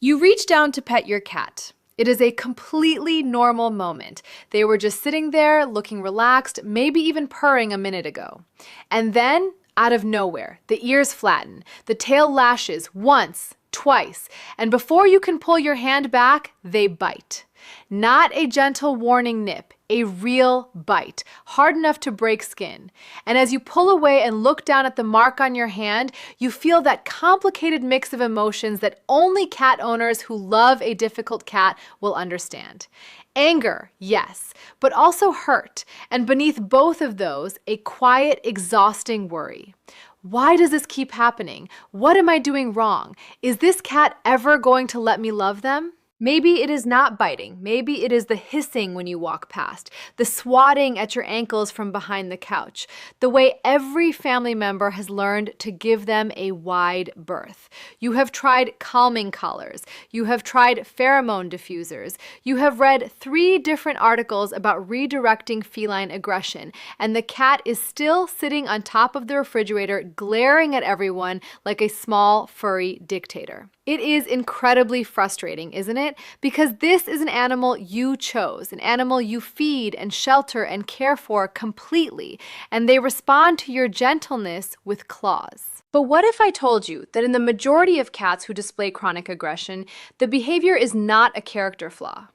You reach down to pet your cat. It is a completely normal moment. They were just sitting there, looking relaxed, maybe even purring a minute ago. And then, out of nowhere, the ears flatten, the tail lashes once, twice, and before you can pull your hand back, they bite. Not a gentle warning nip, a real bite, hard enough to break skin. And as you pull away and look down at the mark on your hand, you feel that complicated mix of emotions that only cat owners who love a difficult cat will understand. Anger, yes, but also hurt, and beneath both of those, a quiet, exhausting worry. Why does this keep happening? What am I doing wrong? Is this cat ever going to let me love them? Maybe it is not biting. Maybe it is the hissing when you walk past, the swatting at your ankles from behind the couch, the way every family member has learned to give them a wide berth. You have tried calming collars. You have tried pheromone diffusers. You have read 3 different articles about redirecting feline aggression, and the cat is still sitting on top of the refrigerator, glaring at everyone like a small, furry dictator. It is incredibly frustrating, isn't it? Because this is an animal you chose, an animal you feed and shelter and care for completely, and they respond to your gentleness with claws. But what if I told you that in the majority of cats who display chronic aggression, the behavior is not a character flaw?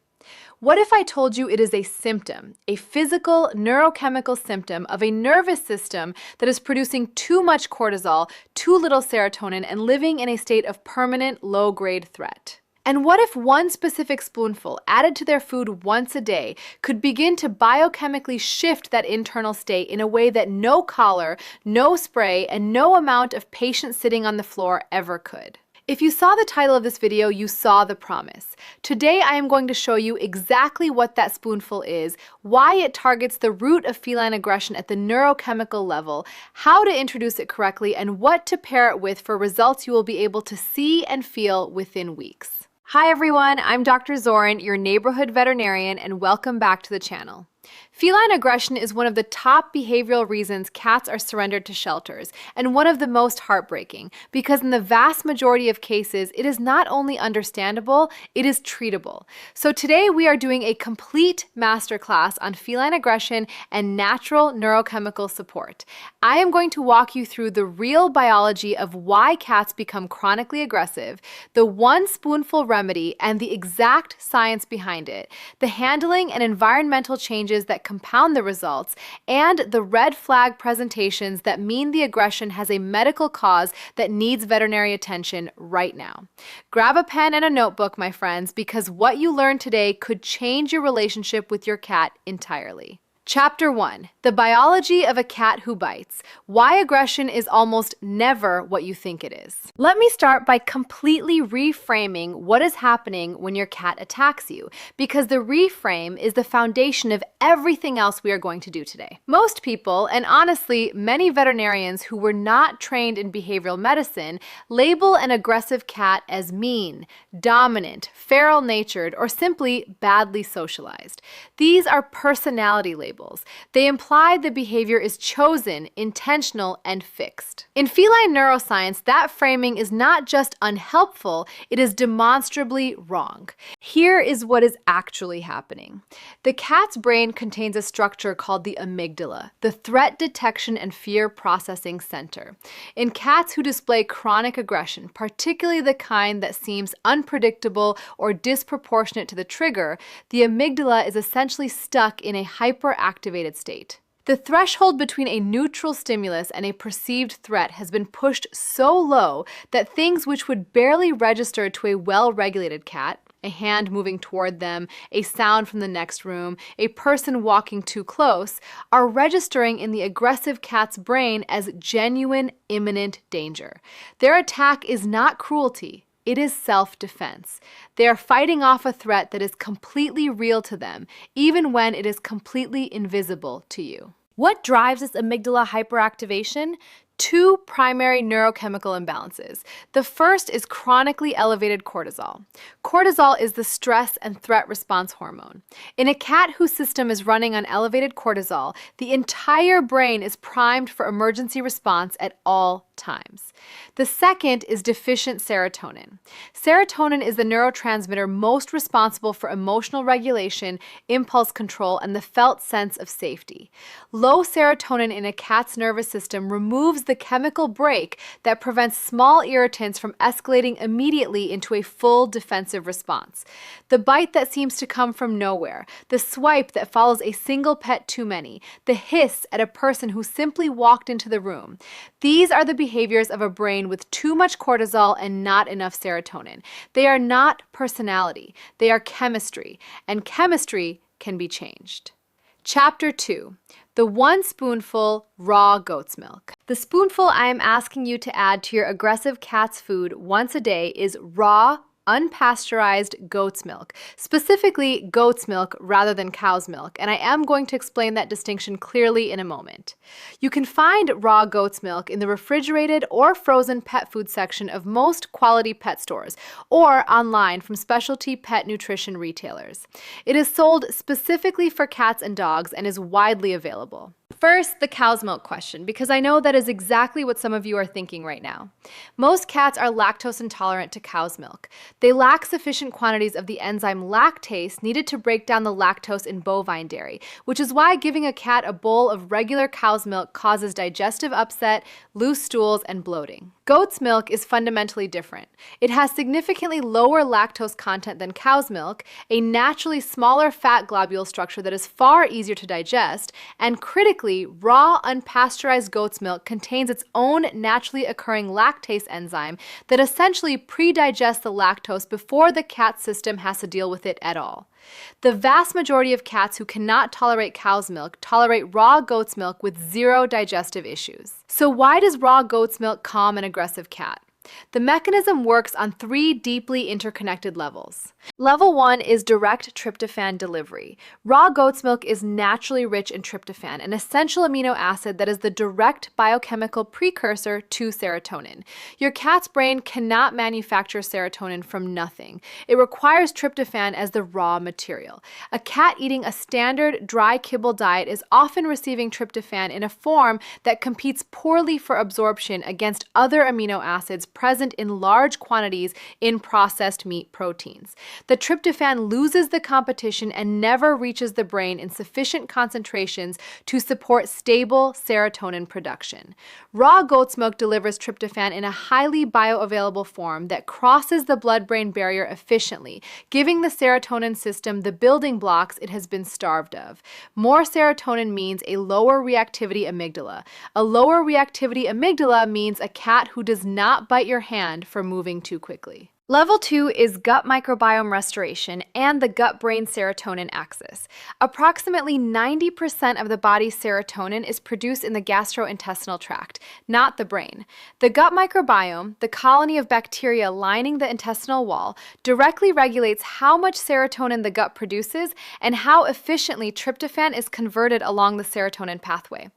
What if I told you it is a symptom, a physical, neurochemical symptom of a nervous system that is producing too much cortisol, too little serotonin, and living in a state of permanent low-grade threat? And what if one specific spoonful added to their food once a day could begin to biochemically shift that internal state in a way that no collar, no spray, and no amount of patient sitting on the floor ever could? If you saw the title of this video, you saw the promise. Today, I am going to show you exactly what that spoonful is, why it targets the root of feline aggression at the neurochemical level, how to introduce it correctly, and what to pair it with for results you will be able to see and feel within weeks. Hi everyone, I'm Dr. Zoran, your neighborhood veterinarian, and welcome back to the channel. Feline aggression is one of the top behavioral reasons cats are surrendered to shelters, and one of the most heartbreaking, because in the vast majority of cases, it is not only understandable, it is treatable. So today we are doing a complete masterclass on feline aggression and natural neurochemical support. I am going to walk you through the real biology of why cats become chronically aggressive, the one spoonful remedy and the exact science behind it, the handling and environmental changes that compound the results, and the red flag presentations that mean the aggression has a medical cause that needs veterinary attention right now. Grab a pen and a notebook, my friends, because what you learn today could change your relationship with your cat entirely. Chapter 1. The biology of a cat who bites. Why aggression is almost never what you think it is. Let me start by completely reframing what is happening when your cat attacks you, because the reframe is the foundation of everything else we are going to do today. Most people, and honestly, many veterinarians who were not trained in behavioral medicine, label an aggressive cat as mean, dominant, feral-natured, or simply badly socialized. These are personality labels. They imply the behavior is chosen, intentional, and fixed. In feline neuroscience, that framing is not just unhelpful, it is demonstrably wrong. Here is what is actually happening. The cat's brain contains a structure called the amygdala, the threat detection and fear processing center. In cats who display chronic aggression, particularly the kind that seems unpredictable or disproportionate to the trigger, the amygdala is essentially stuck in a hyperactivated state. The threshold between a neutral stimulus and a perceived threat has been pushed so low that things which would barely register to a well-regulated cat, a hand moving toward them, a sound from the next room, a person walking too close, are registering in the aggressive cat's brain as genuine, imminent danger. Their attack is not cruelty. It is self-defense. They are fighting off a threat that is completely real to them, even when it is completely invisible to you. What drives this amygdala hyperactivation? Two primary neurochemical imbalances. The first is chronically elevated cortisol. Cortisol is the stress and threat response hormone. In a cat whose system is running on elevated cortisol, the entire brain is primed for emergency response at all times. The second is deficient serotonin. Serotonin is the neurotransmitter most responsible for emotional regulation, impulse control, and the felt sense of safety. Low serotonin in a cat's nervous system removes the chemical brake that prevents small irritants from escalating immediately into a full defensive response. The bite that seems to come from nowhere, the swipe that follows a single pet too many, the hiss at a person who simply walked into the room. These are the behaviors of a brain with too much cortisol and not enough serotonin. They are not personality, they are chemistry, and chemistry can be changed. Chapter 2. The 1 spoonful raw goat's milk. The spoonful I am asking you to add to your aggressive cat's food once a day is raw, unpasteurized goat's milk, specifically goat's milk rather than cow's milk, and I am going to explain that distinction clearly in a moment. You can find raw goat's milk in the refrigerated or frozen pet food section of most quality pet stores, or online from specialty pet nutrition retailers. It is sold specifically for cats and dogs and is widely available. First, the cow's milk question, because I know that is exactly what some of you are thinking right now. Most cats are lactose intolerant to cow's milk. They lack sufficient quantities of the enzyme lactase needed to break down the lactose in bovine dairy, which is why giving a cat a bowl of regular cow's milk causes digestive upset, loose stools, and bloating. Goat's milk is fundamentally different. It has significantly lower lactose content than cow's milk, a naturally smaller fat globule structure that is far easier to digest, and critically, raw, unpasteurized goat's milk contains its own naturally occurring lactase enzyme that essentially pre-digests the lactose before the cat's system has to deal with it at all. The vast majority of cats who cannot tolerate cow's milk tolerate raw goat's milk with zero digestive issues. So why does raw goat's milk calm an aggressive cat? The mechanism works on 3 deeply interconnected levels. Level 1 is direct tryptophan delivery. Raw goat's milk is naturally rich in tryptophan, an essential amino acid that is the direct biochemical precursor to serotonin. Your cat's brain cannot manufacture serotonin from nothing. It requires tryptophan as the raw material. A cat eating a standard dry kibble diet is often receiving tryptophan in a form that competes poorly for absorption against other amino acids present in large quantities in processed meat proteins. The tryptophan loses the competition and never reaches the brain in sufficient concentrations to support stable serotonin production. Raw goat's milk delivers tryptophan in a highly bioavailable form that crosses the blood-brain barrier efficiently, giving the serotonin system the building blocks it has been starved of. More serotonin means a lower reactivity amygdala. A lower reactivity amygdala means a cat who does not bite your hand for moving too quickly. Level 2 is gut microbiome restoration and the gut-brain serotonin axis. Approximately 90% of the body's serotonin is produced in the gastrointestinal tract, not the brain. The gut microbiome, the colony of bacteria lining the intestinal wall, directly regulates how much serotonin the gut produces and how efficiently tryptophan is converted along the serotonin pathway.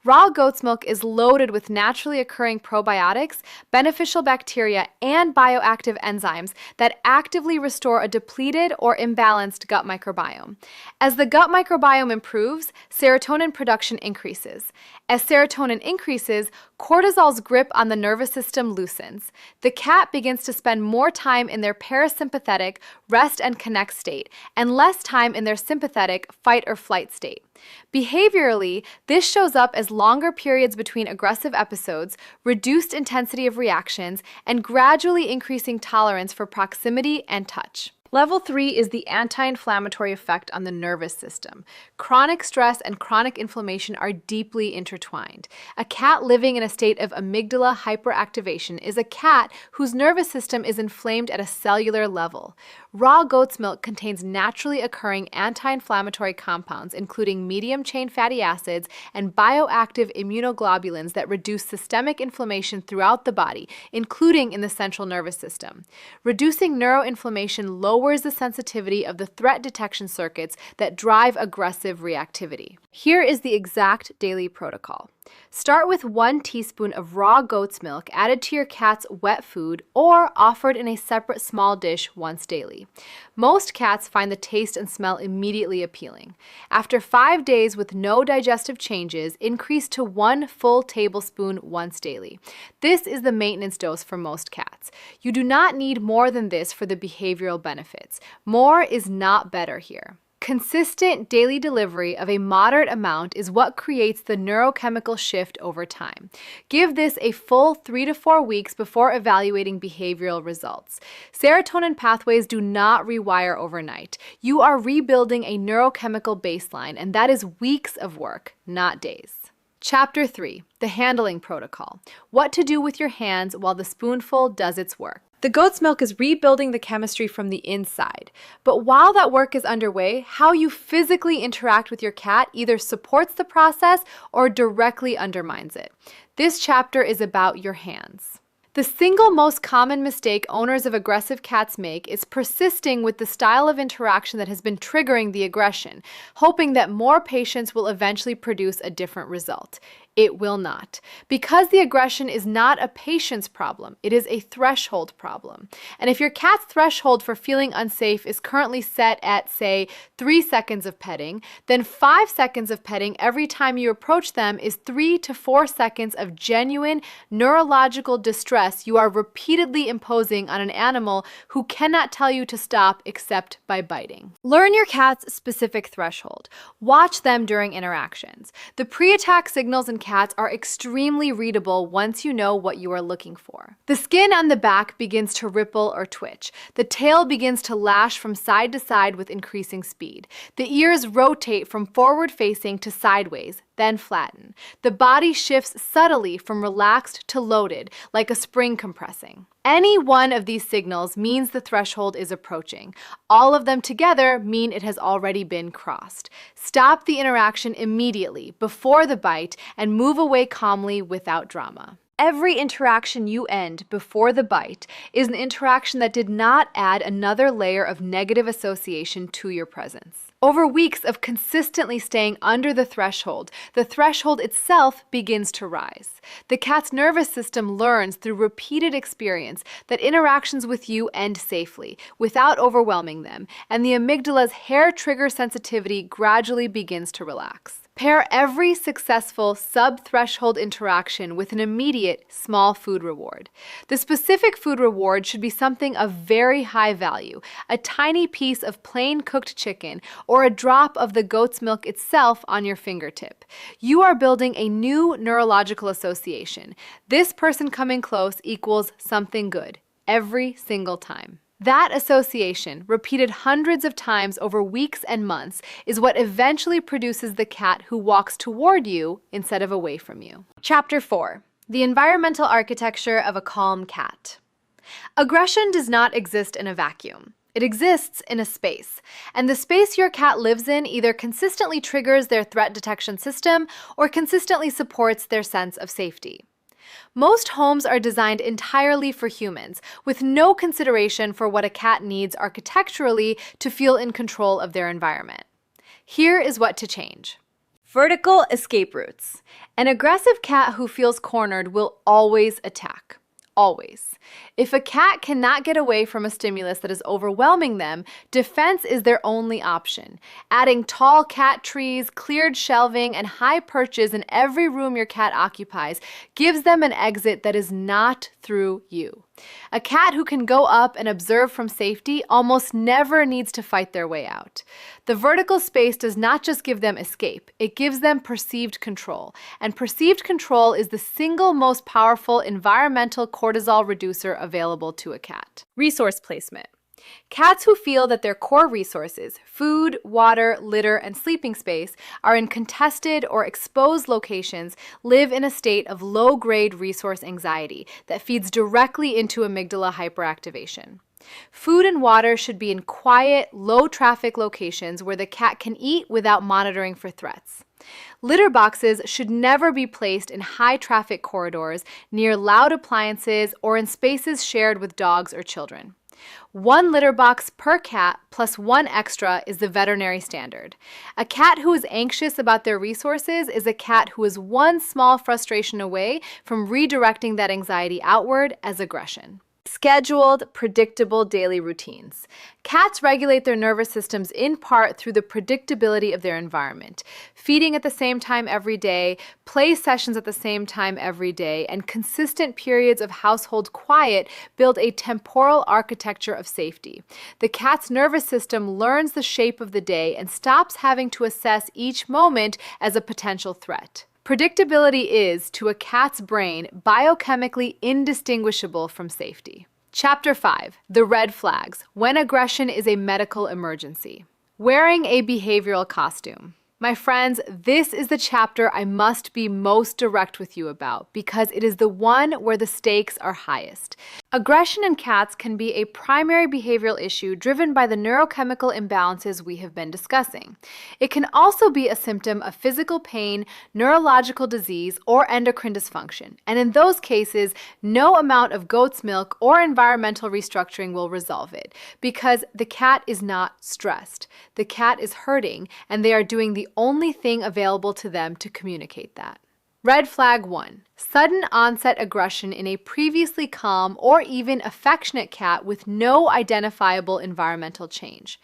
Raw goat's milk is loaded with naturally occurring probiotics, beneficial bacteria, and bioactive enzymes that actively restore a depleted or imbalanced gut microbiome. As the gut microbiome improves, serotonin production increases. As serotonin increases, cortisol's grip on the nervous system loosens. The cat begins to spend more time in their parasympathetic rest and connect state and less time in their sympathetic fight or flight state. Behaviorally, this shows up as longer periods between aggressive episodes, reduced intensity of reactions, and gradually increasing tolerance for proximity and touch. Level 3 is the anti-inflammatory effect on the nervous system. Chronic stress and chronic inflammation are deeply intertwined. A cat living in a state of amygdala hyperactivation is a cat whose nervous system is inflamed at a cellular level. Raw goat's milk contains naturally occurring anti-inflammatory compounds, including medium-chain fatty acids and bioactive immunoglobulins that reduce systemic inflammation throughout the body, including in the central nervous system. Reducing neuroinflammation lowers lowers the sensitivity of the threat detection circuits that drive aggressive reactivity. Here is the exact daily protocol. Start with 1 teaspoon of raw goat's milk added to your cat's wet food or offered in a separate small dish once daily. Most cats find the taste and smell immediately appealing. After 5 days with no digestive changes, increase to 1 full tablespoon once daily. This is the maintenance dose for most cats. You do not need more than this for the behavioral benefits. More is not better here. Consistent daily delivery of a moderate amount is what creates the neurochemical shift over time. Give this a full 3 to 4 weeks before evaluating behavioral results. Serotonin pathways do not rewire overnight. You are rebuilding a neurochemical baseline, and that is weeks of work, not days. Chapter 3, the handling protocol. What to do with your hands while the spoonful does its work. The goat's milk is rebuilding the chemistry from the inside. But while that work is underway, how you physically interact with your cat either supports the process or directly undermines it. This chapter is about your hands. The single most common mistake owners of aggressive cats make is persisting with the style of interaction that has been triggering the aggression, hoping that more patience will eventually produce a different result. It will not. Because the aggression is not a patience problem, it is a threshold problem. And if your cat's threshold for feeling unsafe is currently set at, say, 3 seconds of petting, then 5 seconds of petting every time you approach them is 3 to 4 seconds of genuine neurological distress you are repeatedly imposing on an animal who cannot tell you to stop except by biting. Learn your cat's specific threshold. Watch them during interactions. The pre-attack signals in cats are extremely readable once you know what you are looking for. The skin on the back begins to ripple or twitch. The tail begins to lash from side to side with increasing speed. The ears rotate from forward-facing to sideways, then flatten. The body shifts subtly from relaxed to loaded, like a spring compressing. Any one of these signals means the threshold is approaching. All of them together mean it has already been crossed. Stop the interaction immediately, before the bite, and move away calmly without drama. Every interaction you end before the bite is an interaction that did not add another layer of negative association to your presence. Over weeks of consistently staying under the threshold itself begins to rise. The cat's nervous system learns through repeated experience that interactions with you end safely, without overwhelming them, and the amygdala's hair trigger sensitivity gradually begins to relax. Pair every successful sub-threshold interaction with an immediate small food reward. The specific food reward should be something of very high value, a tiny piece of plain cooked chicken or a drop of the goat's milk itself on your fingertip. You are building a new neurological association. This person coming close equals something good every single time. That association, repeated hundreds of times over weeks and months, is what eventually produces the cat who walks toward you instead of away from you. Chapter 4. The environmental architecture of a calm cat. Aggression does not exist in a vacuum. It exists in a space, and the space your cat lives in either consistently triggers their threat detection system or consistently supports their sense of safety. Most homes are designed entirely for humans, with no consideration for what a cat needs architecturally to feel in control of their environment. Here is what to change. Vertical escape routes. An aggressive cat who feels cornered will always attack. Always. If a cat cannot get away from a stimulus that is overwhelming them, defense is their only option. Adding tall cat trees, cleared shelving, and high perches in every room your cat occupies gives them an exit that is not through you. A cat who can go up and observe from safety almost never needs to fight their way out. The vertical space does not just give them escape, it gives them perceived control. And perceived control is the single most powerful environmental cortisol reducer available to a cat. Resource placement. Cats who feel that their core resources, food, water, litter, and sleeping space, are in contested or exposed locations live in a state of low-grade resource anxiety that feeds directly into amygdala hyperactivation. Food and water should be in quiet, low-traffic locations where the cat can eat without monitoring for threats. Litter boxes should never be placed in high-traffic corridors, near loud appliances, or in spaces shared with dogs or children. 1 litter box per cat plus 1 extra is the veterinary standard. A cat who is anxious about their resources is a cat who is one small frustration away from redirecting that anxiety outward as aggression. Scheduled, predictable daily routines. Cats regulate their nervous systems in part through the predictability of their environment. Feeding at the same time every day, play sessions at the same time every day, and consistent periods of household quiet build a temporal architecture of safety. The cat's nervous system learns the shape of the day and stops having to assess each moment as a potential threat. Predictability is, to a cat's brain, biochemically indistinguishable from safety. Chapter 5. The red flags, when aggression is a medical emergency. Wearing a behavioral costume. My friends, this is the chapter I must be most direct with you about because it is the one where the stakes are highest. Aggression in cats can be a primary behavioral issue driven by the neurochemical imbalances we have been discussing. It can also be a symptom of physical pain, neurological disease, or endocrine dysfunction. And in those cases, no amount of goat's milk or environmental restructuring will resolve it because the cat is not stressed. The cat is hurting, and they are doing the only thing available to them to communicate that. Red flag 1. Sudden onset aggression in a previously calm or even affectionate cat with no identifiable environmental change.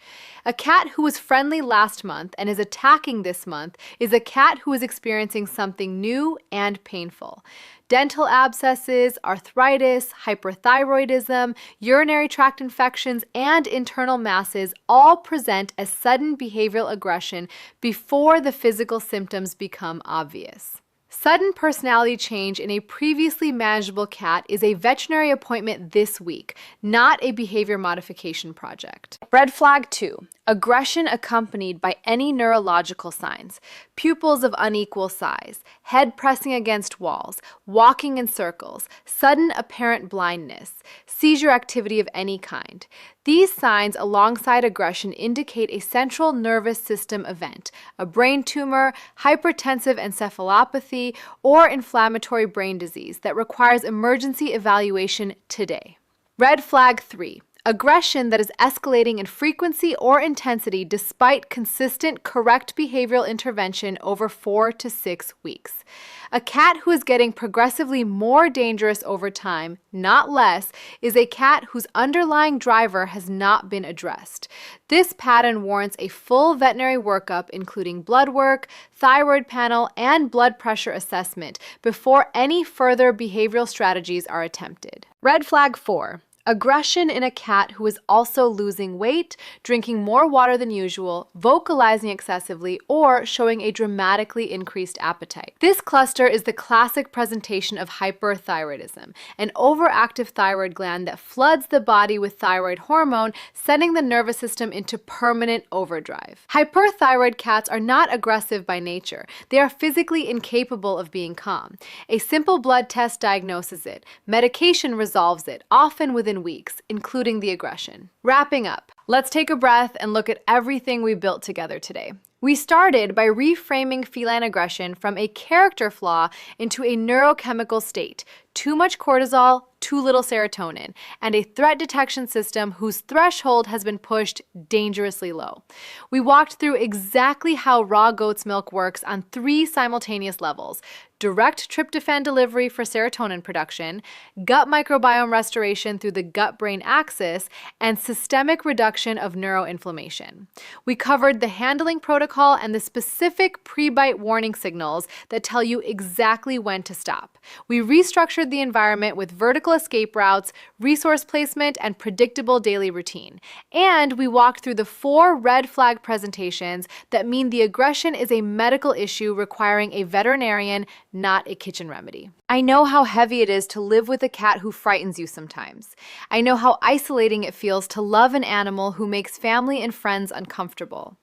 A cat who was friendly last month and is attacking this month is a cat who is experiencing something new and painful. Dental abscesses, arthritis, hyperthyroidism, urinary tract infections, and internal masses all present as sudden behavioral aggression before the physical symptoms become obvious. Sudden personality change in a previously manageable cat is a veterinary appointment this week, not a behavior modification project. Red flag 2. Aggression accompanied by any neurological signs. Pupils of unequal size, head pressing against walls, walking in circles, sudden apparent blindness, seizure activity of any kind. These signs alongside aggression indicate a central nervous system event, a brain tumor, hypertensive encephalopathy, or inflammatory brain disease that requires emergency evaluation today. Red flag 3. Aggression that is escalating in frequency or intensity despite consistent, correct behavioral intervention over 4 to 6 weeks. A cat who is getting progressively more dangerous over time, not less, is a cat whose underlying driver has not been addressed. This pattern warrants a full veterinary workup including blood work, thyroid panel, and blood pressure assessment before any further behavioral strategies are attempted. Red flag 4. Aggression in a cat who is also losing weight, drinking more water than usual, vocalizing excessively, or showing a dramatically increased appetite. This cluster is the classic presentation of hyperthyroidism, an overactive thyroid gland that floods the body with thyroid hormone, sending the nervous system into permanent overdrive. Hyperthyroid cats are not aggressive by nature. They are physically incapable of being calm. A simple blood test diagnoses it. Medication resolves it, often within weeks, including the aggression. Wrapping up, let's take a breath and look at everything we built together today. We started by reframing feline aggression from a character flaw into a neurochemical state, too much cortisol, too little serotonin, and a threat detection system whose threshold has been pushed dangerously low. We walked through exactly how raw goat's milk works on 3 simultaneous levels: direct tryptophan delivery for serotonin production, gut microbiome restoration through the gut-brain axis, and systemic reduction of neuroinflammation. We covered the handling protocol and the specific pre-bite warning signals that tell you exactly when to stop. We restructured the environment with vertical escape routes, resource placement, and predictable daily routine. And we walked through the 4 red flag presentations that mean the aggression is a medical issue requiring a veterinarian, not a kitchen remedy. I know how heavy it is to live with a cat who frightens you sometimes. I know how isolating it feels to love an animal who makes family and friends uncomfortable.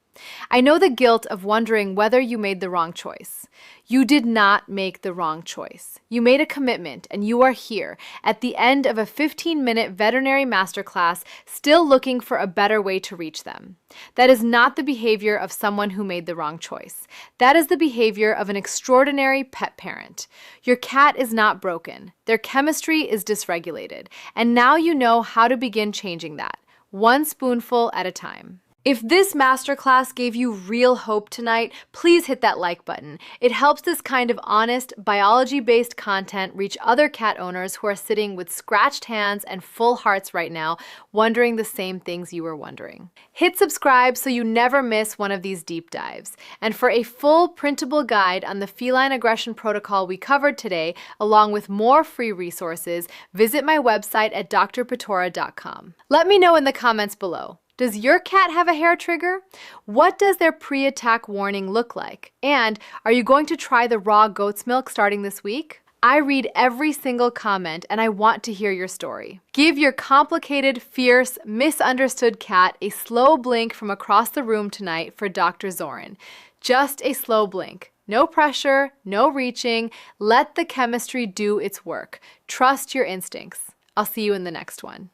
I know the guilt of wondering whether you made the wrong choice. You did not make the wrong choice. You made a commitment, and you are here at the end of a 15-minute veterinary masterclass, still looking for a better way to reach them. That is not the behavior of someone who made the wrong choice. That is the behavior of an extraordinary pet parent. Your cat is not broken. Their chemistry is dysregulated, and now you know how to begin changing that, one spoonful at a time. If this masterclass gave you real hope tonight, please hit that like button. It helps this kind of honest, biology-based content reach other cat owners who are sitting with scratched hands and full hearts right now, wondering the same things you were wondering. Hit subscribe so you never miss one of these deep dives. And for a full printable guide on the feline aggression protocol we covered today, along with more free resources, visit my website at drpatora.com. Let me know in the comments below. Does your cat have a hair trigger? What does their pre-attack warning look like? And are you going to try the raw goat's milk starting this week? I read every single comment and I want to hear your story. Give your complicated, fierce, misunderstood cat a slow blink from across the room tonight for Dr. Zoran. Just a slow blink. No pressure, no reaching. Let the chemistry do its work. Trust your instincts. I'll see you in the next one.